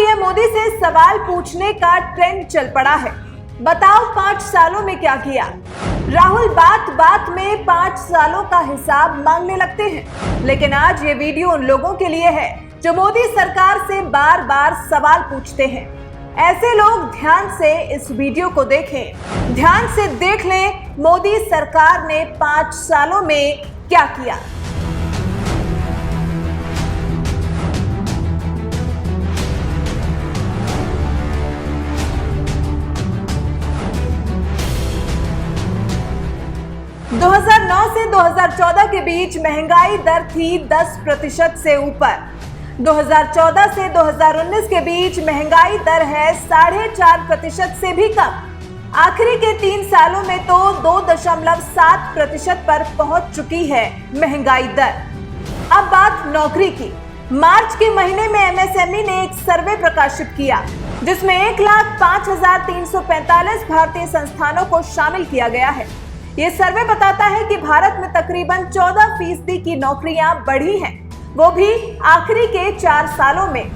PM Modi से सवाल पूछने का ट्रेंड चल पड़ा है। बताओ 5 सालों में क्या किया। राहुल बात बात में 5 सालों का हिसाब मांगने लगते हैं, लेकिन आज ये वीडियो उन लोगों के लिए है जो मोदी सरकार से बार बार सवाल पूछते हैं। ऐसे लोग ध्यान से इस वीडियो को देखें, ध्यान से देख लें मोदी सरकार ने 5 सालों में क्या किया। – 2009 से 2014 के बीच महंगाई दर थी 10% से ऊपर। 2014 से 2019 के बीच महंगाई दर है 4.5% से भी कम। आखिरी के 3 सालों में तो 2.7% पर पहुंच चुकी है महंगाई दर। अब बात नौकरी की। मार्च के महीने में एमएसएमई ने एक सर्वे प्रकाशित किया, जिसमें 1,05,345 भारतीय संस्थानों को शामिल किया गया है। ये सर्वे बताता है कि भारत में तकरीबन 14% की नौकरियां बढ़ी हैं, वो भी आखिरी के 4 सालों में।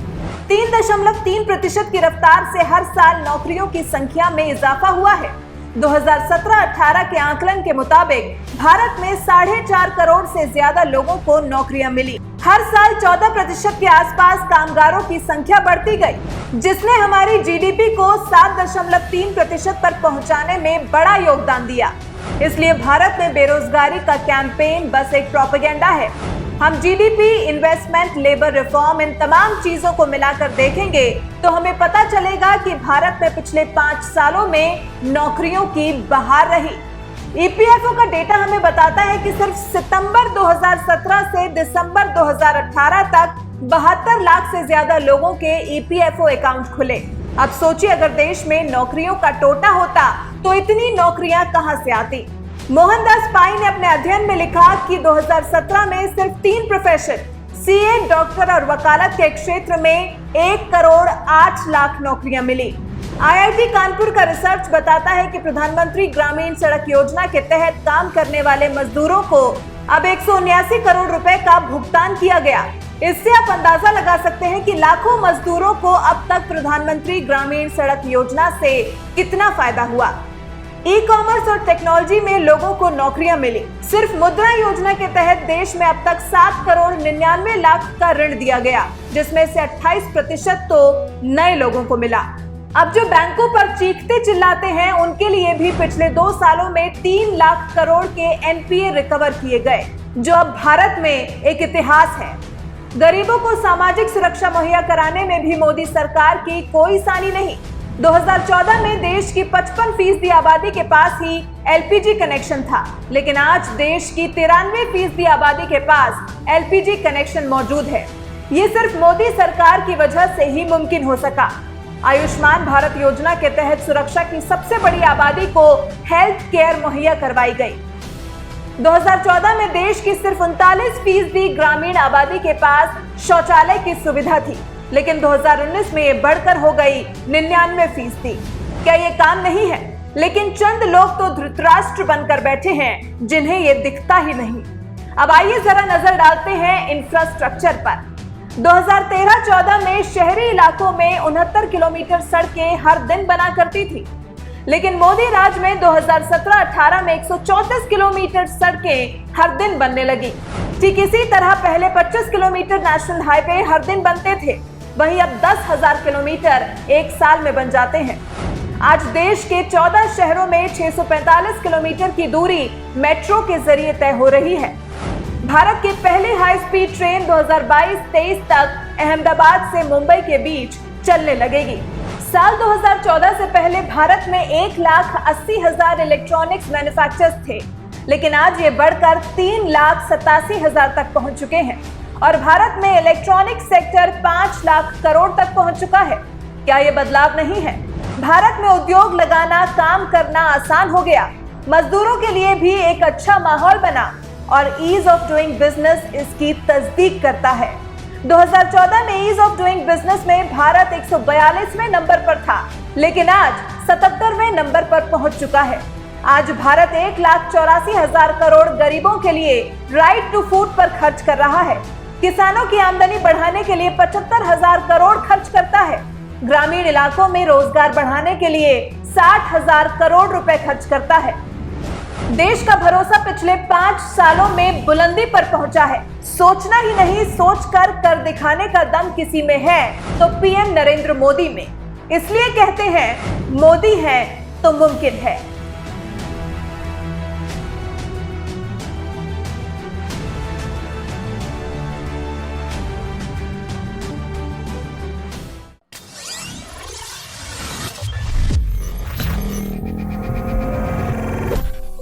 3.3% की रफ्तार से हर साल नौकरियों की संख्या में इजाफा हुआ है। 2017-18 के आकलन के मुताबिक भारत में 4.5 करोड़ से ज्यादा लोगों को नौकरियां मिली। हर साल 14% के आसपास कामगारों की संख्या बढ़ती गई, जिसने हमारी जीडीपी को 7.3% पर पहुंचाने में बड़ा योगदान दिया। इसलिए भारत में बेरोजगारी का कैंपेन बस एक प्रोपेगेंडा है। हम जीडीपी, इन्वेस्टमेंट, लेबर रिफॉर्म, इन तमाम चीजों को मिलाकर देखेंगे तो हमें पता चलेगा कि भारत में पिछले 5 सालों में नौकरियों की बहार रही। ईपीएफओ का डेटा हमें बताता है कि सिर्फ सितंबर 2017 से दिसंबर 2018 तक 72 लाख से ज्यादा लोगों के ईपीएफओ अकाउंट खुले। अब सोचिए, अगर देश में नौकरियों का टोटा होता तो इतनी नौकरियां कहां से आती। मोहनदास पाई ने अपने अध्ययन में लिखा कि 2017 में सिर्फ 3 प्रोफेशन, सीए, डॉक्टर और वकालत के क्षेत्र में 1 करोड़ 8 लाख नौकरियां मिली। आईआईटी कानपुर का रिसर्च बताता है कि प्रधानमंत्री ग्रामीण सड़क योजना के तहत काम करने वाले मजदूरों को अब 179 करोड़ रुपए का भुगतान किया गया। इससे आप अंदाजा लगा सकते हैं कि लाखों मजदूरों को अब तक प्रधानमंत्री ग्रामीण सड़क योजना से कितना फायदा हुआ। ई कॉमर्स और टेक्नोलॉजी में लोगों को नौकरियां मिली। सिर्फ मुद्रा योजना के तहत देश में अब तक 7 करोड़ 99 लाख का ऋण दिया गया, जिसमें से 28% तो नए लोगों को मिला। अब जो बैंकों पर चीखते चिल्लाते हैं, उनके लिए भी पिछले 2 सालों में 3 लाख करोड़ के एनपीए रिकवर किए गए, जो अब भारत में एक इतिहास है। गरीबों को सामाजिक सुरक्षा मुहैया कराने में भी मोदी सरकार की कोई सानी नहीं। 2014 में देश की 55% आबादी के पास ही एलपीजी कनेक्शन था, लेकिन आज देश की 93% आबादी के पास एलपीजी कनेक्शन मौजूद है। ये सिर्फ मोदी सरकार की वजह से ही मुमकिन हो सका। आयुष्मान भारत योजना के तहत सुरक्षा की सबसे बड़ी आबादी को हेल्थ केयर मुहैया करवाई गई। 2014 में देश की सिर्फ 39% ग्रामीण आबादी के पास शौचालय की सुविधा थी, लेकिन 2019 में ये बढ़कर हो गई 99%। क्या ये काम नहीं है? लेकिन चंद लोग तो धृतराष्ट्र बनकर बैठे हैं, जिन्हें ये दिखता ही नहीं। अब आइए जरा नजर डालते हैं इंफ्रास्ट्रक्चर पर। 2013-14 में शहरी इलाकों में 69 किलोमीटर सड़कें हर दिन बना करती थी, लेकिन मोदी राज में 2017-18 में 134 किलोमीटर सड़कें हर दिन बनने लगी। ठीक इसी तरह पहले 25 किलोमीटर नेशनल हाईवे हर दिन बनते थे, वहीं अब 10,000 किलोमीटर एक साल में बन जाते हैं। आज देश के 14 शहरों में 645 किलोमीटर की दूरी मेट्रो के जरिए तय हो रही है। भारत की पहली हाई स्पीड ट्रेन 2022-23 तक अहमदाबाद से मुंबई के बीच चलने लगेगी। साल 2014 से पहले भारत में 1,80,000 इलेक्ट्रॉनिक्स मैन्युफैक्चरर्स थे, लेकिन आज ये बढ़कर 3,87,000 तक पहुंच चुके हैं और भारत में इलेक्ट्रॉनिक्स सेक्टर 5 लाख करोड़ तक पहुंच चुका है। क्या ये बदलाव नहीं है? भारत में उद्योग लगाना, काम करना आसान हो गया। मजदूरों के लिए भी एक अच्छा माहौल बना और ईज ऑफ डूइंग बिजनेस इसकी तस्दीक करता है। 2014 में ईज ऑफ डूइंग बिजनेस में भारत 142वें नंबर पर था, लेकिन आज 77वें नंबर पर पहुंच चुका है। आज भारत 1,84,000 करोड़ गरीबों के लिए राइट टू फूड पर खर्च कर रहा है। किसानों की आमदनी बढ़ाने के लिए 75,000 करोड़ खर्च करता है। ग्रामीण इलाकों में रोजगार बढ़ाने के लिए 60,000 करोड़ रुपए खर्च करता है। देश का भरोसा पिछले 5 सालों में बुलंदी पर पहुंचा है। सोचना ही नहीं, सोचकर कर दिखाने का दम किसी में है तो पीएम नरेंद्र मोदी में। इसलिए कहते हैं मोदी है तो मुमकिन है।